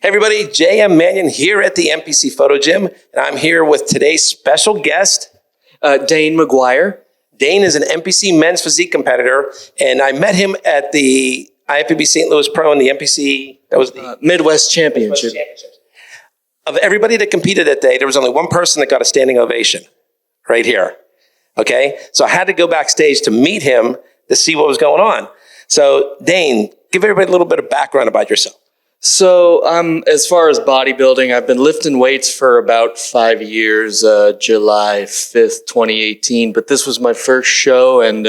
Hey everybody, J.M. Mannion here at the NPC Photo Gym, and I'm here with today's special guest, Dane McGuire. Dane is an NPC men's physique competitor, and I met him at the IFBB St. Louis Pro and the NPC, that was the Midwest Championship. Of everybody that competed that day, there was only one person that got a standing ovation, right here, okay? So I had to go backstage to meet him to see what was going on. So Dane, give everybody a little bit of background about yourself. So as far as bodybuilding, I've been lifting weights for about 5 years, July 5th, 2018. But this was my first show and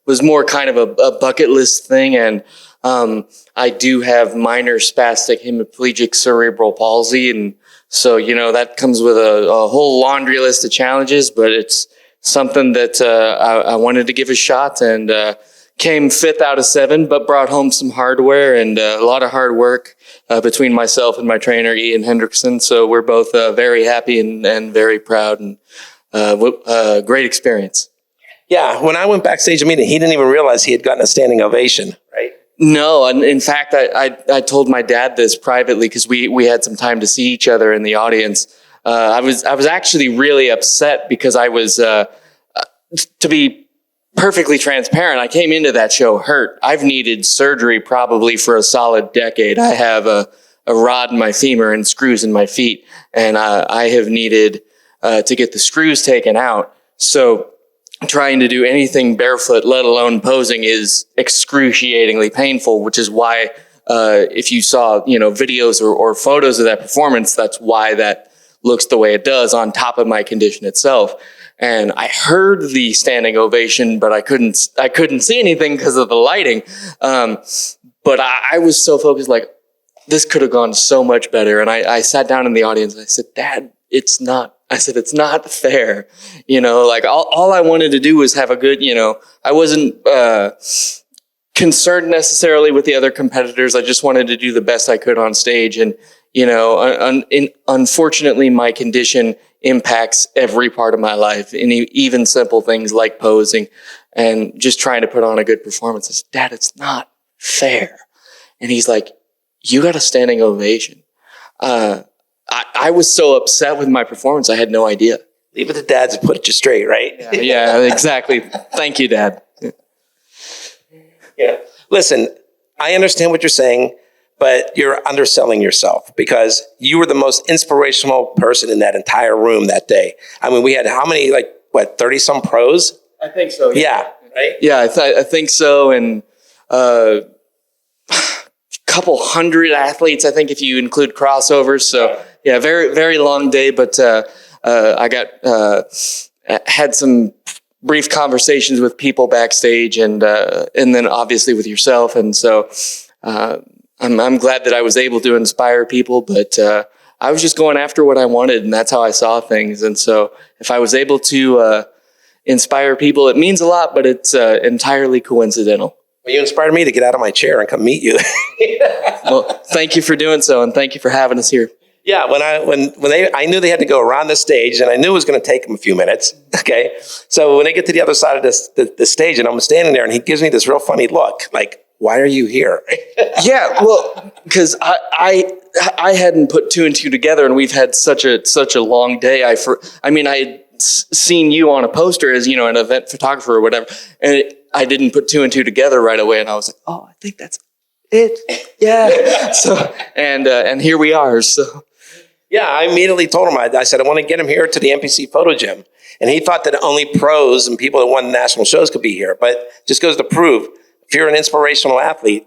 was more kind of a bucket list thing. And I do have minor spastic hemiplegic cerebral palsy. And so, you know, that comes with a whole laundry list of challenges. But it's something that I wanted to give a shot, and came 5th out of 7, but brought home some hardware and a lot of hard work between myself and my trainer, Ian Hendrickson. So we're both very happy and very proud, and great experience. Yeah, when I went backstage to meet him, he didn't even realize he had gotten a standing ovation, right? No, and in fact, I told my dad this privately because we had some time to see each other in the audience. I was actually really upset because I was, to be perfectly transparent, I came into that show hurt. I've needed surgery probably for a solid decade. I have a rod in my femur and screws in my feet, and I have needed to get the screws taken out. So trying to do anything barefoot, let alone posing, is excruciatingly painful, which is why if you saw, you know, videos or photos of that performance, that's why that looks the way it does on top of my condition itself. And I heard the standing ovation, but I couldn't see anything because of the lighting. But I was so focused, like, this could have gone so much better. And I sat down in the audience and I said, Dad, it's not fair. You know, like all I wanted to do was have a good, you know, I wasn't concerned necessarily with the other competitors. I just wanted to do the best I could on stage. And, you know, unfortunately, my condition impacts every part of my life, and even simple things like posing and just trying to put on a good performance. I said, Dad, it's not fair. And he's like, you got a standing ovation. I was so upset with my performance, I had no idea. Leave it to dads to put you straight, right? Yeah, exactly. Thank you, Dad. Yeah. Listen, I understand what you're saying, but you're underselling yourself, because you were the most inspirational person in that entire room that day. I mean, we had how many, like, what, 30-some pros? I think so. Yeah, right? Yeah, I think so. And a couple hundred athletes, I think, if you include crossovers. So, yeah, very, very long day. But I had some brief conversations with people backstage, and then obviously with yourself. And so I'm glad that I was able to inspire people, but I was just going after what I wanted, and that's how I saw things. And so if I was able to inspire people, it means a lot, but it's entirely coincidental. Well, you inspired me to get out of my chair and come meet you. Well, thank you for doing so, and thank you for having us here. Yeah, I knew they had to go around the stage, and I knew it was going to take them a few minutes. Okay, so when they get to the other side of the stage, and I'm standing there, and he gives me this real funny look, like, why are you here? Yeah, well, because I hadn't put 2 and 2 together, and we've had such a long day. I had seen you on a poster as, you know, an event photographer or whatever, and I didn't put 2 and 2 together right away, and I was like, oh, I think that's it. Yeah. So and here we are. So yeah, I immediately told him. I said I want to get him here to the NPC Photo Gym, and he thought that only pros and people that won national shows could be here. But just goes to prove, if you're an inspirational athlete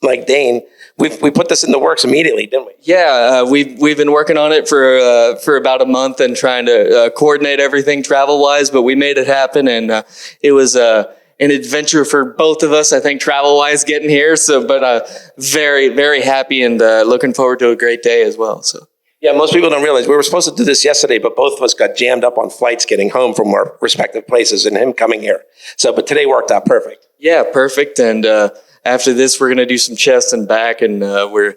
like Dane, we put this in the works immediately, didn't we? Yeah, we've been working on it for about a month and trying to coordinate everything travel-wise, but we made it happen, and it was an adventure for both of us, I think, travel-wise, getting here. So, but very, very happy, and looking forward to a great day as well. So. Yeah, most people don't realize we were supposed to do this yesterday, but both of us got jammed up on flights getting home from our respective places, and him coming here. So, but today worked out perfect. Yeah, perfect. And after this, we're going to do some chest and back, and we're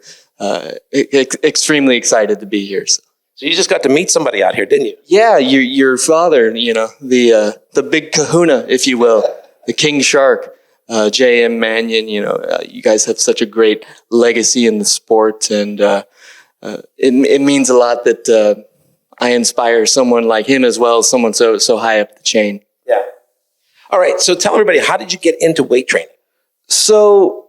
extremely excited to be here. So you just got to meet somebody out here, didn't you? Yeah, your father, you know, the big kahuna, if you will, the king shark, J.M. Mannion. You know, you guys have such a great legacy in the sport, and it means a lot that I inspire someone like him as well, someone so high up the chain. Yeah. All right. So tell everybody, how did you get into weight training? So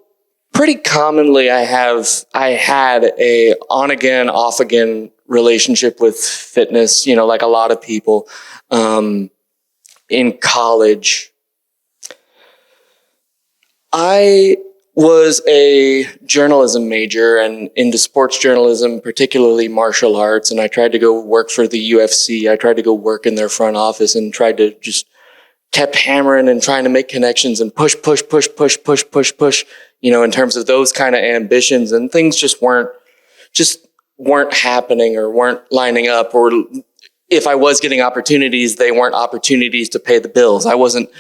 pretty commonly, I had a on again, off again relationship with fitness. Like a lot of people. In college, I was a journalism major and into sports journalism, particularly martial arts. And I tried to go work for the UFC. I tried to go work in their front office and tried to just kept hammering and trying to make connections and push, in terms of those kind of ambitions, and things just weren't happening or weren't lining up, or if I was getting opportunities, they weren't opportunities to pay the bills. I wasn't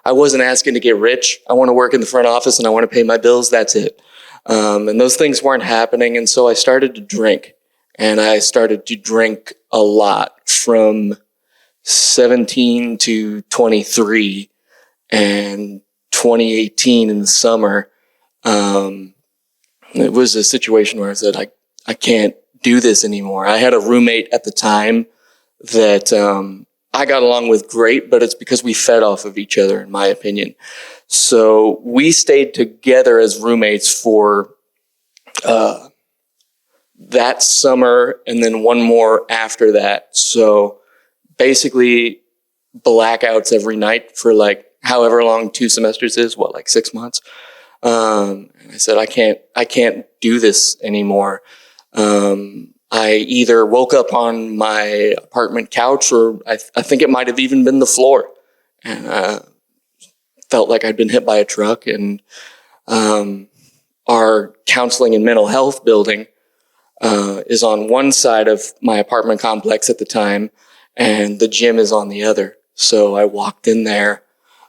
asking to get rich. I want to work in the front office and I want to pay my bills. That's it. And those things weren't happening. And so I started to drink, and I started to drink a lot from 17 to 23, and 2018 in the summer. It was a situation where I said, I can't do this anymore. I had a roommate at the time that, I got along with great, but it's because we fed off of each other, in my opinion. So we stayed together as roommates for that summer, and then one more after that. So basically blackouts every night for like however long 2 semesters is, 6 months. And I said, I can't do this anymore. I either woke up on my apartment couch, or I think it might have even been the floor, and felt like I'd been hit by a truck. And our counseling and mental health building is on one side of my apartment complex at the time, and the gym is on the other. So I walked in there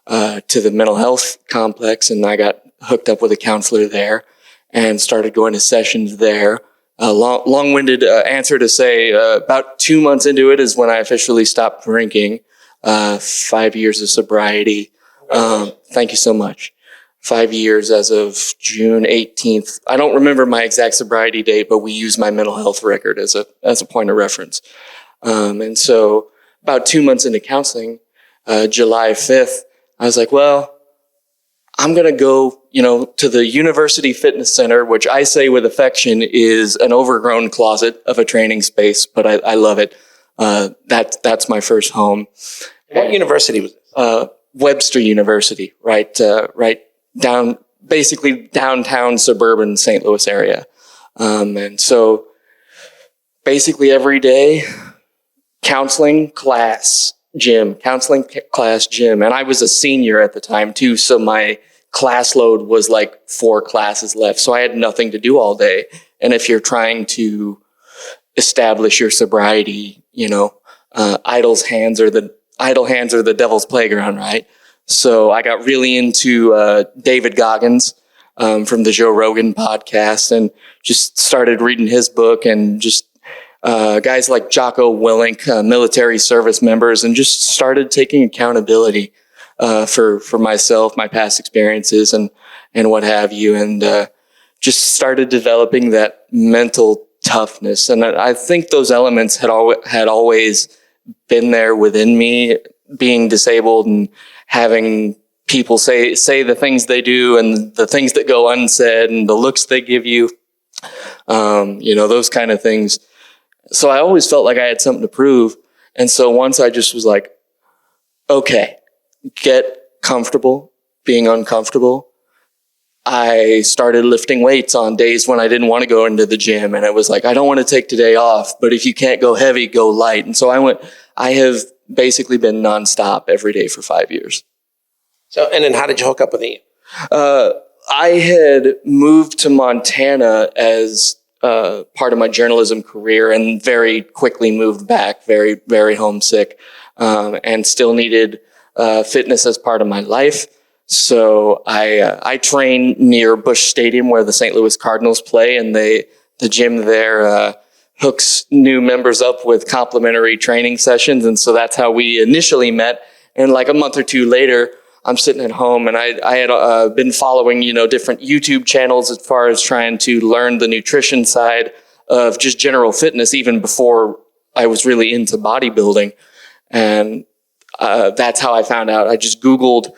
to the mental health complex, and I got hooked up with a counselor there and started going to sessions there. Long-winded answer to say, about 2 months into it is when I officially stopped drinking. 5 years of sobriety. Thank you so much. 5 years as of June 18th. I don't remember my exact sobriety date, but we use my mental health record as a point of reference. And so about 2 months into counseling, July 5th, I was like, well, I'm going to go, to the University Fitness Center, which I say with affection is an overgrown closet of a training space, but I love it. That's my first home. What university was this? Webster University, right down, basically downtown suburban St. Louis area. And so basically every day, counseling class, gym. And I was a senior at the time too, so my class load was like 4 classes left. So I had nothing to do all day. And if you're trying to establish your sobriety, idle hands are the devil's playground, right? So I got really into David Goggins from the Joe Rogan podcast, and just started reading his book, and just guys like Jocko Willink, military service members, and just started taking accountability for myself, my past experiences, and what have you, and just started developing that mental toughness. And I think those elements had always been there within me, being disabled and having people say the things they do and the things that go unsaid and the looks they give you, those kind of things. So I always felt like I had something to prove. And so once I just was like, okay, get comfortable being uncomfortable, I started lifting weights on days when I didn't want to go into the gym. And it was like, I don't want to take today off, but if you can't go heavy, go light. And so I have basically been nonstop every day for 5 years. So, and then how did you hook up with Ian? I had moved to Montana as part of my journalism career, and very quickly moved back, very, very homesick, and still needed fitness as part of my life. So I train near Busch Stadium, where the St. Louis Cardinals play, and the gym there hooks new members up with complimentary training sessions. And so that's how we initially met. And like a month or two later, I'm sitting at home, and I had been following, different YouTube channels as far as trying to learn the nutrition side of just general fitness even before I was really into bodybuilding. And that's how I found out. I just Googled,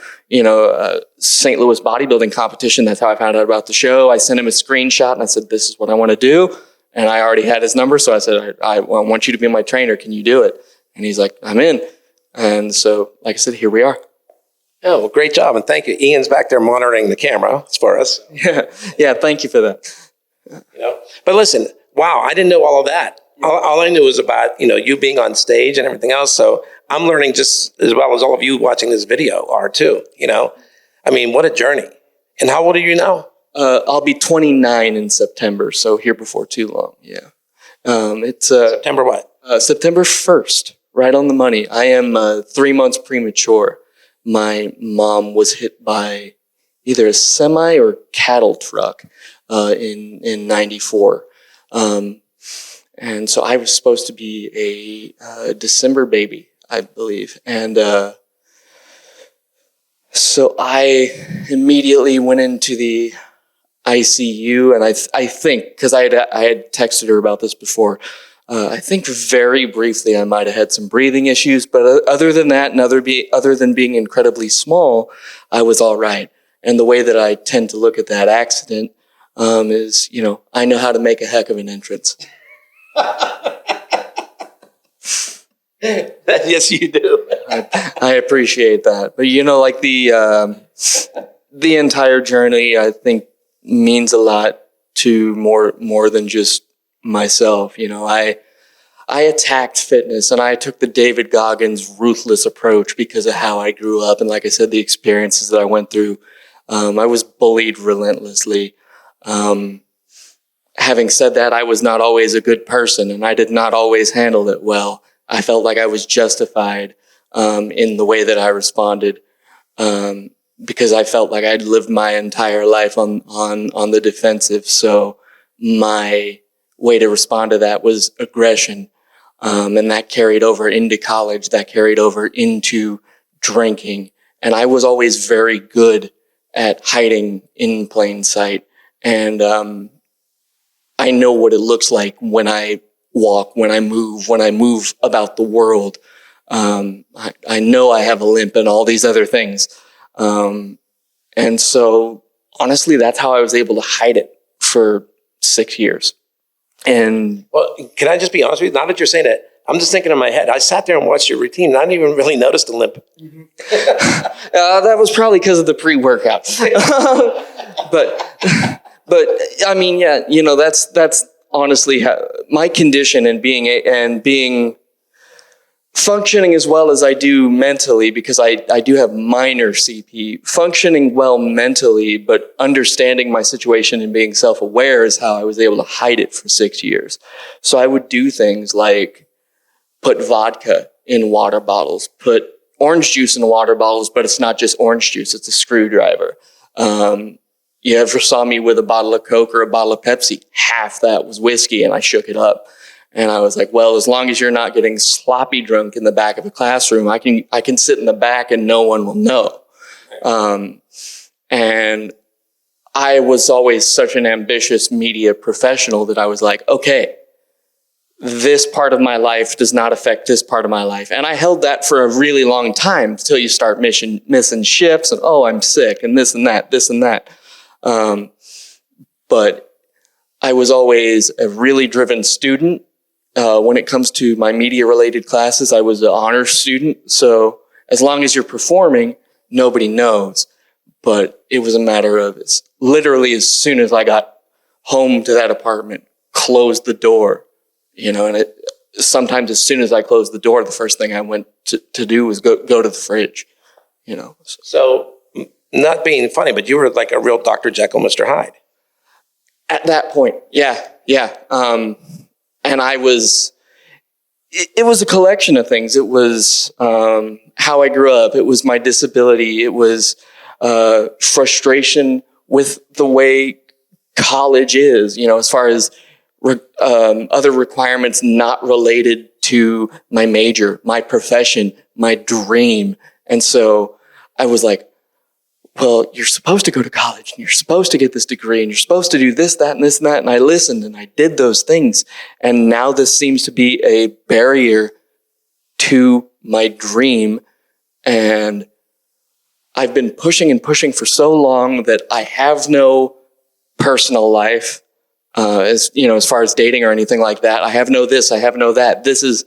St. Louis bodybuilding competition. That's how I found out about the show. I sent him a screenshot and I said, this is what I want to do. And I already had his number. So I said, I want you to be my trainer. Can you do it? And he's like, I'm in. And so, like I said, here we are. Oh, well, great job. And thank you. Ian's back there monitoring the camera for us. Yeah. Thank you for that. But listen, wow, I didn't know all of that. All I knew was about, you being on stage and everything else. So I'm learning just as well as all of you watching this video are too, I mean, what a journey. And how old are you now? I'll be 29 in September. So here before too long. Yeah. It's September what? September 1st, right on the money. I am 3 months premature. My mom was hit by either a semi or cattle truck in 94. And so I was supposed to be a December baby, I believe. And so I immediately went into the ICU, and I think, because I had texted her about this before, I think very briefly I might have had some breathing issues, but other than that, and other than being incredibly small, I was all right. And the way that I tend to look at that accident is, I know how to make a heck of an entrance. Yes, you do. I appreciate that. But, like the entire journey, I think, means a lot to more than just myself. I attacked fitness and I took the David Goggins ruthless approach because of how I grew up. And like I said, the experiences that I went through, I was bullied relentlessly. Having said that, I was not always a good person and I did not always handle it well. I felt like I was justified in the way that I responded because I felt like I'd lived my entire life on the defensive. So my way to respond to that was aggression. And that carried over into college, that carried over into drinking. And I was always very good at hiding in plain sight. And I know what it looks like when I walk, when I move about the world. I know I have a limp and all these other things. And so honestly, that's how I was able to hide it for 6 years. And well, can I just be honest with you? Now that you're saying it, I'm just thinking in my head. I sat there and watched your routine, and I didn't even really notice the limp. That was probably because of the pre-workout. but I mean, yeah, that's honestly how, my condition and being functioning as well as I do mentally, because I do have minor CP, functioning well mentally, but understanding my situation and being self-aware is how I was able to hide it for 6 years. So I would do things like put vodka in water bottles, put orange juice in water bottles, but it's not just orange juice, it's a screwdriver. You ever saw me with a bottle of Coke or a bottle of Pepsi? Half that was whiskey, and I shook it up. And I was like, well, as long as you're not getting sloppy drunk in the back of a classroom, I can sit in the back and no one will know. And I was always such an ambitious media professional that I was like, okay, this part of my life does not affect this part of my life. And I held that for a really long time until you start missing shifts and, oh, I'm sick and this and that. But I was always a really driven student. When it comes to my media-related classes, I was an honors student. So as long as you're performing, nobody knows. But it was a matter of literally as soon as I got home to that apartment, closed the door, and sometimes as soon as I closed the door, the first thing I went to do was go to the fridge, So not being funny, but you were like a real Dr. Jekyll, Mr. Hyde. At that point, yeah. And I was, it was a collection of things. It was how I grew up. It was my disability. It was frustration with the way college is, as far as other requirements not related to my major, my profession, my dream. And so I was like, well, you're supposed to go to college and you're supposed to get this degree and you're supposed to do this, that, and this and that. And I listened and I did those things. And now this seems to be a barrier to my dream. And I've been pushing and pushing for so long that I have no personal life, as far as dating or anything like that. I have no this, I have no that. This is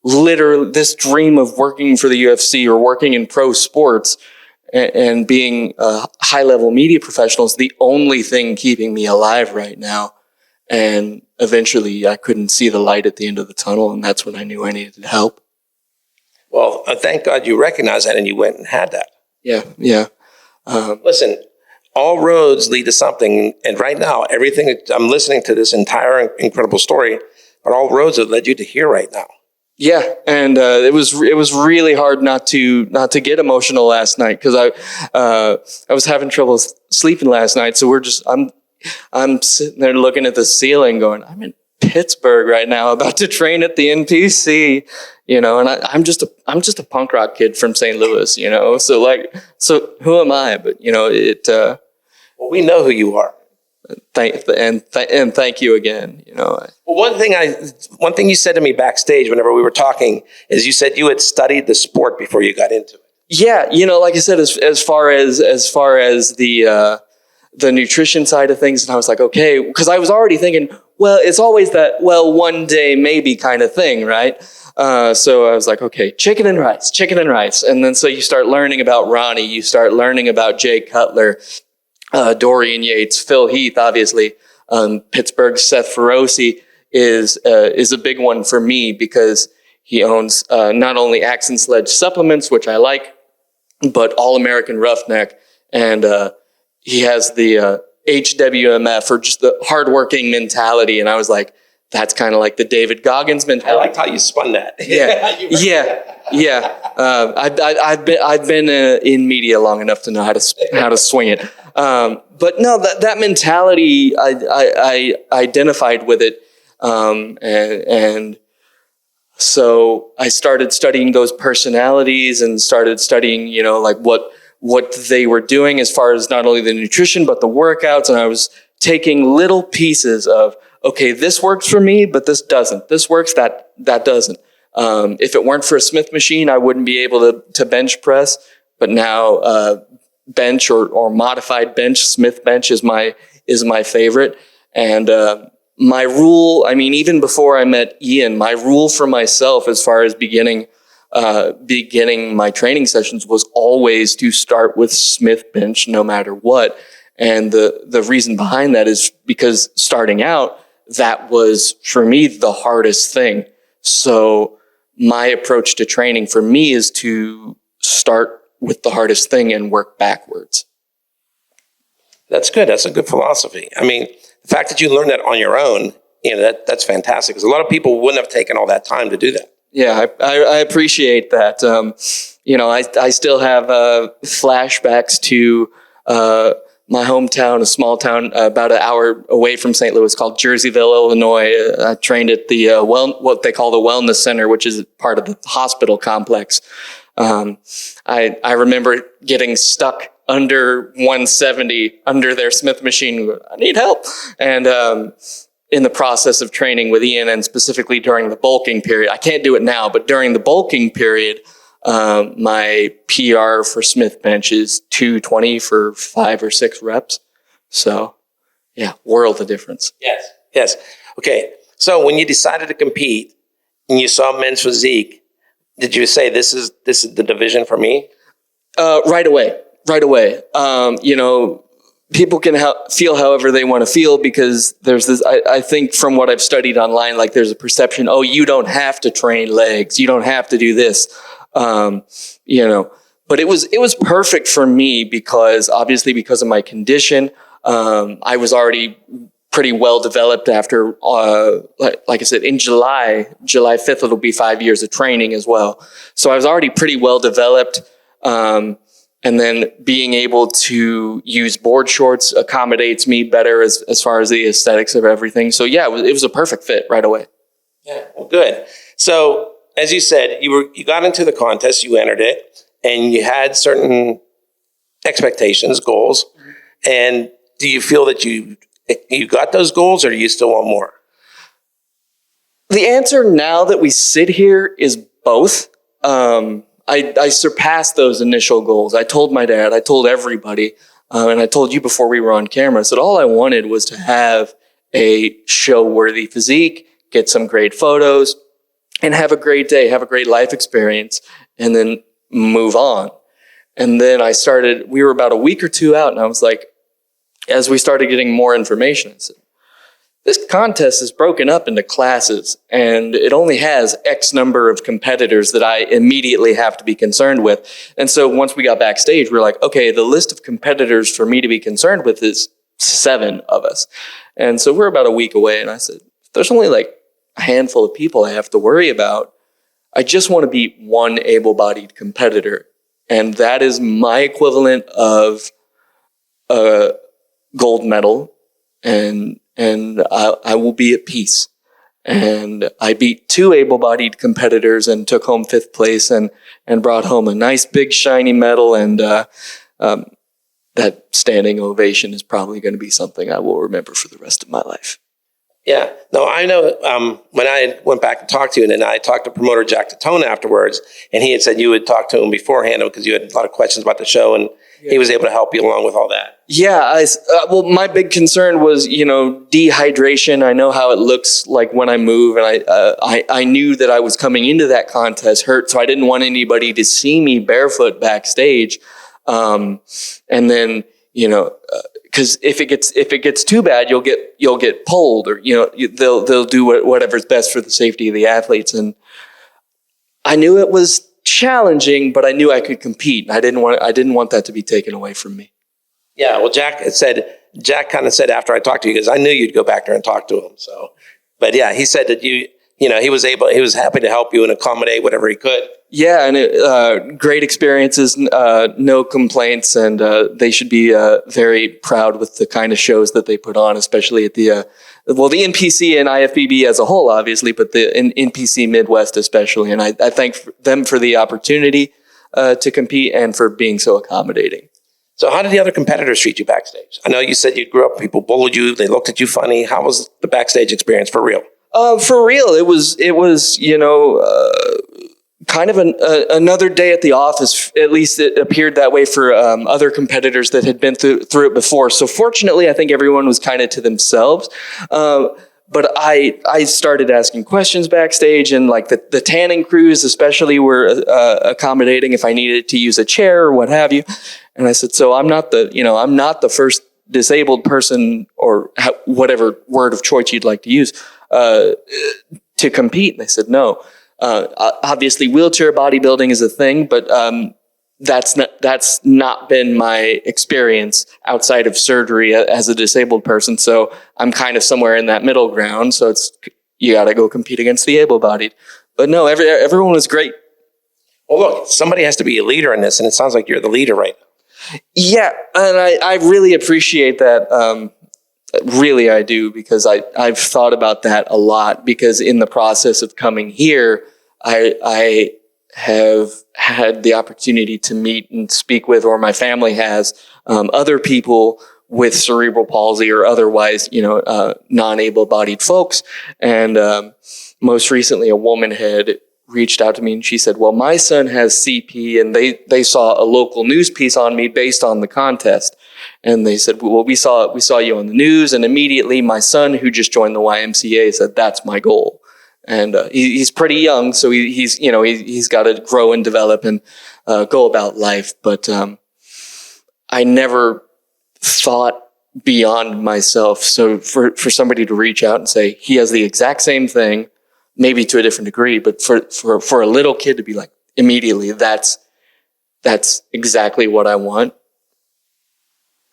literally this dream of working for the UFC or working in pro sports and being a high-level media professional is the only thing keeping me alive right now. And eventually I couldn't see the light at the end of the tunnel, and that's when I knew I needed help. Well, thank God you recognized that and you went and had that. Yeah. Listen, all roads lead to something. And right now, everything, I'm listening to this entire incredible story, but all roads have led you to here right now. Yeah, and it was really hard not to get emotional last night because I was having trouble sleeping last night. So I'm sitting there looking at the ceiling, going, I'm in Pittsburgh right now, about to train at the NPC, and I'm just a punk rock kid from St. Louis, So who am I? But Well, we know who you are. Thank you again. Well, one thing you said to me backstage whenever we were talking is you said you had studied the sport before you got into it. Yeah, like I said, as far as the nutrition side of things, and I was like, okay, because I was already thinking, well, it's always that, well, one day maybe kind of thing, right? So I was like, okay, chicken and rice. And then so you start learning about Ronnie, you start learning about Jay Cutler, Dorian Yates, Phil Heath, obviously. Pittsburgh's Seth Feroce is a big one for me because he owns not only Axe and Sledge supplements, which I like, but All American Roughneck, and he has the HWMF, or just the hardworking mentality. And I was like, that's kind of like the David Goggins mentality. I liked how you spun that. Yeah. I've been in media long enough to know how to swing it. But no, that mentality, I identified with it. And so I started studying those personalities and started studying, like what they were doing as far as not only the nutrition, but the workouts. And I was taking little pieces of, okay, this works for me, but this doesn't. This works, that doesn't. If it weren't for a Smith machine, I wouldn't be able to bench press. But now, bench or modified bench, Smith bench is my favorite. And my rule, even before I met Ian, my rule for myself as far as beginning my training sessions was always to start with Smith bench no matter what. And the reason behind that is because starting out, that was for me the hardest thing. So my approach to training for me is to start with the hardest thing and work backwards. That's good. That's a good philosophy. The fact that you learned that on your own, that's fantastic, because a lot of people wouldn't have taken all that time to do that. Yeah, I appreciate that. I still have flashbacks to my hometown, a small town about an hour away from St. Louis called Jerseyville, Illinois. I trained at the what they call the Wellness Center, which is part of the hospital complex. I remember getting stuck under 170 under their Smith machine. I need help. And in the process of training with Ian, and specifically during the bulking period, I can't do it now, but during the bulking period, my PR for Smith bench is 220 for 5 or 6 reps. So yeah, world of difference. Yes. Okay. So when you decided to compete and you saw men's physique, did you say this is the division for me? Right away. People can feel however they want to feel, because there's this, I think from what I've studied online, like there's a perception, you don't have to train legs. You don't have to do this. But it was perfect for me because of my condition. I was already pretty well developed after, like I said, in July 5th, it'll be 5 years of training as well. So I was already pretty well developed. And then being able to use board shorts accommodates me better as far as the aesthetics of everything. So yeah, it was a perfect fit right away. Yeah, well, good. So as you said, you got into the contest, you entered it, and you had certain expectations, goals. And do you feel that you got those goals, or do you still want more? The answer now that we sit here is both. I surpassed those initial goals. I told my dad, I told everybody, and I told you before we were on camera, I said all I wanted was to have a show-worthy physique, get some great photos, and have a great day, have a great life experience, and then move on. And then we were about a week or two out, and I was like, as we started getting more information, I said, this contest is broken up into classes, and it only has X number of competitors that I immediately have to be concerned with. And so once we got backstage, we were like, okay, the list of competitors for me to be concerned with is 7 of us. And so we're about a week away, and I said, there's only like a handful of people I have to worry about. I just want to be one able-bodied competitor, and that is my equivalent of a gold medal, and I will be at peace. And I beat 2 able-bodied competitors and took home 5th place and brought home a nice big shiny medal. And that standing ovation is probably going to be something I will remember for the rest of my life. Yeah, no, I know when I went back and talked to you, and then I talked to promoter Jack Tatone afterwards, and he had said you had talked to him beforehand because you had a lot of questions about the show, and he was able to help you along with all that. Yeah, well, my big concern was, dehydration. I know how it looks like when I move, and I knew that I was coming into that contest hurt, so I didn't want anybody to see me barefoot backstage. And then, because if it gets too bad, you'll get pulled, or they'll do whatever's best for the safety of the athletes. And I knew it was challenging, but I knew I could compete. I didn't want that to be taken away from me. Yeah, well, Jack kind of said after I talked to you, because I knew you'd go back there and talk to him. So, but yeah, he said that he was happy to help you and accommodate whatever he could. Yeah, and great experiences, no complaints, and they should be very proud with the kind of shows that they put on, especially at the NPC and IFBB as a whole, obviously, but the NPC Midwest especially. And I thank them for the opportunity to compete and for being so accommodating. So how did the other competitors treat you backstage? I know you said you grew up, people bullied you, they looked at you funny. How was the backstage experience for real? For real, it was kind of another day at the office. At least it appeared that way for other competitors that had been through it before. So fortunately, I think everyone was kind of to themselves. But I started asking questions backstage, and like the tanning crews especially were accommodating if I needed to use a chair or what have you. And I said, so I'm not the first disabled person, or whatever word of choice you'd like to use, to compete. And they said, no. Obviously, wheelchair bodybuilding is a thing, but that's not been my experience outside of surgery as a disabled person. So I'm kind of somewhere in that middle ground. So you got to go compete against the able-bodied. But no, everyone was great. Well, look, somebody has to be a leader in this, and it sounds like you're the leader right now. Yeah, and I really appreciate that. Really, I do, because I've thought about that a lot, because in the process of coming here, I have had the opportunity to meet and speak with, or my family has, other people with cerebral palsy or otherwise, non-able-bodied folks. And most recently, a woman had reached out to me, and she said, well, my son has CP, and they saw a local news piece on me based on the contest. And they said, well, we saw you on the news, and immediately my son, who just joined the YMCA, said, that's my goal. And he's pretty young, so he's got to grow and develop and go about life. But I never thought beyond myself. So for somebody to reach out and say he has the exact same thing, maybe to a different degree, but for a little kid to be like, immediately, that's exactly what I want,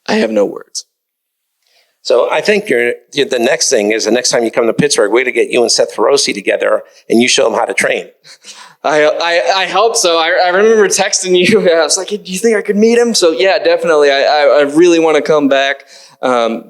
I have no words. So I think the next thing is, the next time you come to Pittsburgh, we're to get you and Seth Feroce together, and you show them how to train. I hope so. I remember texting you. I was like, do you think I could meet him? So yeah, definitely. I really want to come back.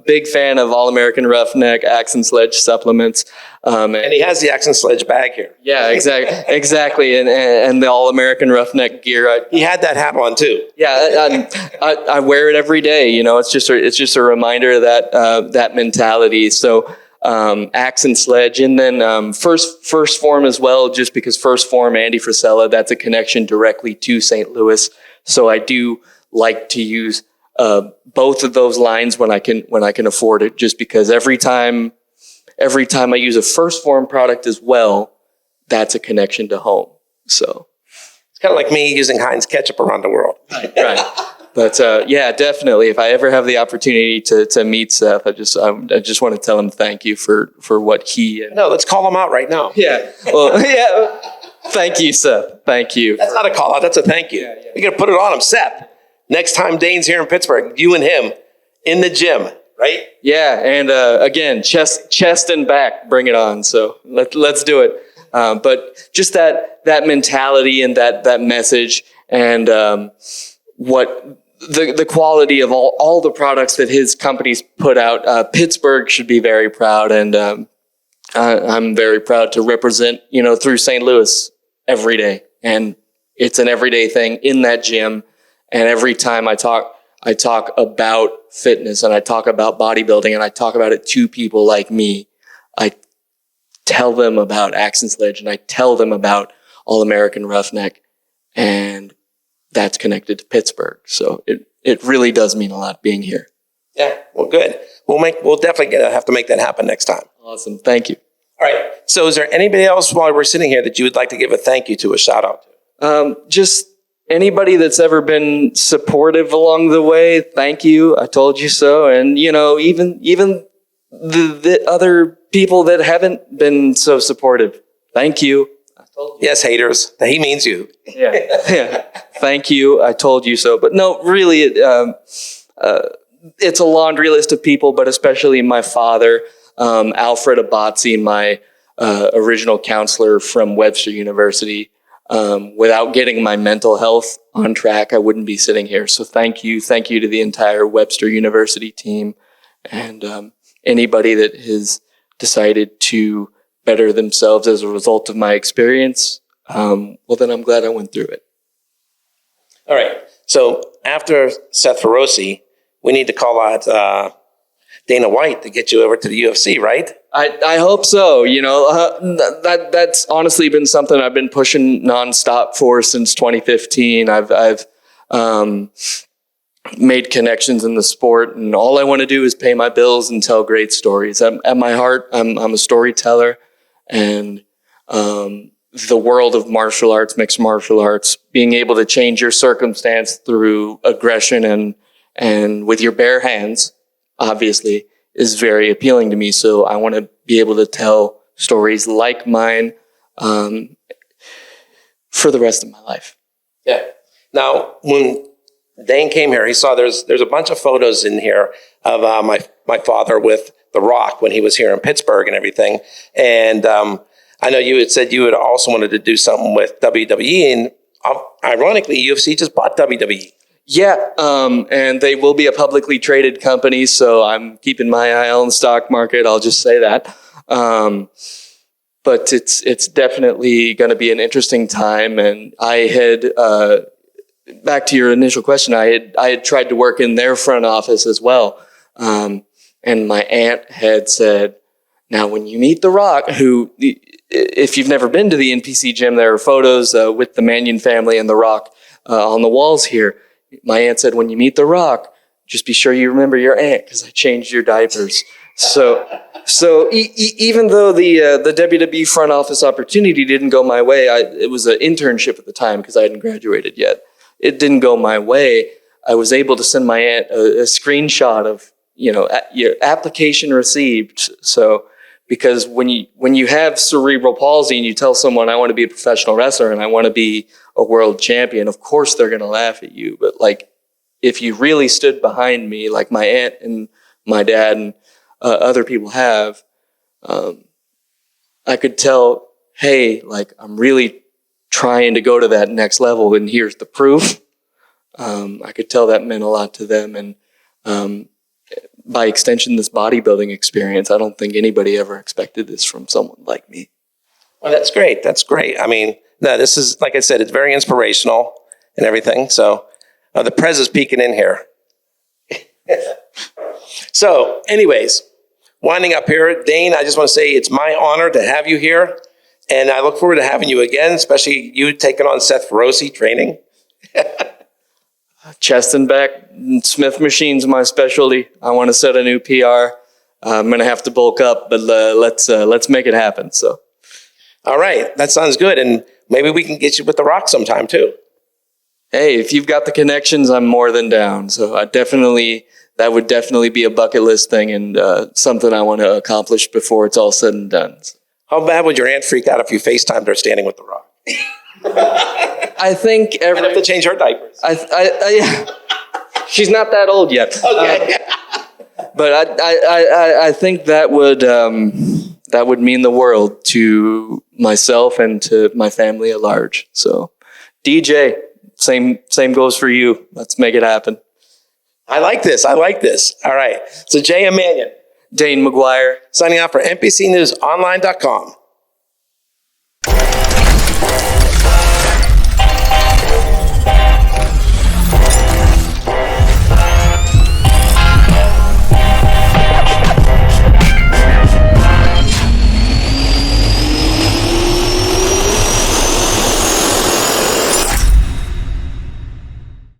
Big fan of All American Roughneck, Axe and Sledge supplements. And he has the Axe and Sledge bag here. Yeah, exactly. And the All American Roughneck gear. He had that hat on too. Yeah, I wear it every day. You know, it's just a reminder of that mentality. So Axe and Sledge, and then first form as well, just because first form, Andy Frisella, that's a connection directly to St. Louis. So I do like to use both of those lines when I can afford it, just because every time I use a first form product as well, that's a connection to home. So it's kind of like me using Heinz ketchup around the world. Right. But yeah, definitely. If I ever have the opportunity to meet Seth, I just want to tell him thank you for what he. No, let's call him out right now. Yeah. Well, yeah. Thank you, Seth. Thank you. That's not a call out. That's a thank you. Yeah. You're gonna put it on him, Seth. Next time Dane's here in Pittsburgh, you and him in the gym, right? Yeah, and again, chest and back, bring it on. So let's do it. But just that mentality and that message, and what the quality of all the products that his companies put out. Pittsburgh should be very proud, and I'm very proud to represent, through St. Louis every day. And it's an everyday thing in that gym. And every time I talk about fitness, and I talk about bodybuilding, and I talk about it to people like me, I tell them about Axe and Sledge, and I tell them about All American Roughneck, and that's connected to Pittsburgh. So it really does mean a lot being here. Yeah, well, good. We'll definitely have to make that happen next time. Awesome. Thank you. All right. So is there anybody else while we're sitting here that you would like to give a thank you to, a shout out to? Just anybody that's ever been supportive along the way, thank you. I told you so. And, even the other people that haven't been so supportive, thank you. I told you. Yes, haters. He means you. Yeah. Thank you. I told you so. But no, really, it's a laundry list of people, but especially my father, Alfred Abbazzi, my original counselor from Webster University. Without getting my mental health on track, I wouldn't be sitting here. So thank you to the entire Webster University team, and anybody that has decided to better themselves as a result of my experience. Well, then I'm glad I went through it. All right. So after Seth Feroce, we need to call out Dana White to get you over to the UFC, right? I hope so. That's honestly been something I've been pushing nonstop for since 2015. I've made connections in the sport, and all I want to do is pay my bills and tell great stories. At my heart, I'm a storyteller, and the world of martial arts, mixed martial arts, being able to change your circumstance through aggression and with your bare hands, obviously, is very appealing to me. So I want to be able to tell stories like mine for the rest of my life. Yeah. Now, when Dane came here, he saw there's a bunch of photos in here of my father with The Rock when he was here in Pittsburgh and everything. And I know you had said you had also wanted to do something with WWE, and ironically, UFC just bought WWE. Yeah, and they will be a publicly traded company, so I'm keeping my eye on the stock market. I'll just say that. But it's definitely going to be an interesting time. And I had, back to your initial question, I had tried to work in their front office as well. And my aunt had said, now when you meet The Rock, who, if you've never been to the NPC gym, there are photos with the Mannion family and The Rock on the walls here. My aunt said, when you meet The Rock, just be sure you remember your aunt, because I changed your diapers. So even though the WWE front office opportunity didn't go my way, it was an internship at the time because I hadn't graduated yet. It didn't go my way. I was able to send my aunt a screenshot of your application received. So because when you have cerebral palsy and you tell someone I want to be a professional wrestler and I want to be a world champion, of course they're going to laugh at you. But like, if you really stood behind me, like my aunt and my dad and other people have, I could tell, hey, like I'm really trying to go to that next level, and here's the proof. I could tell that meant a lot to them, and by extension, this bodybuilding experience. I don't think anybody ever expected this from someone like me. Well, that's great. That's great. I mean, no, this is, like I said, it's very inspirational and everything. So the Prez is peeking in here. So anyways, winding up here, Dane, I just want to say it's my honor to have you here. And I look forward to having you again, especially you taking on Seth Feroce training. Chest and back, Smith machine's my specialty. I want to set a new PR. I'm going to have to bulk up, but let's make it happen. So, all right, that sounds good. And maybe we can get you with The Rock sometime too. Hey, if you've got the connections, I'm more than down. So that would definitely be a bucket list thing, and something I want to accomplish before it's all said and done. So. How bad would your aunt freak out if you FaceTimed her standing with The Rock? I think I'd have to change her diapers. Yeah. She's not that old yet. Okay. But I think that would mean the world to myself and to my family at large. So, DJ, same goes for you. Let's make it happen. I like this. All right. So Jay and Mannion. Dane McGuire. Signing off for NPCNewsOnline.com.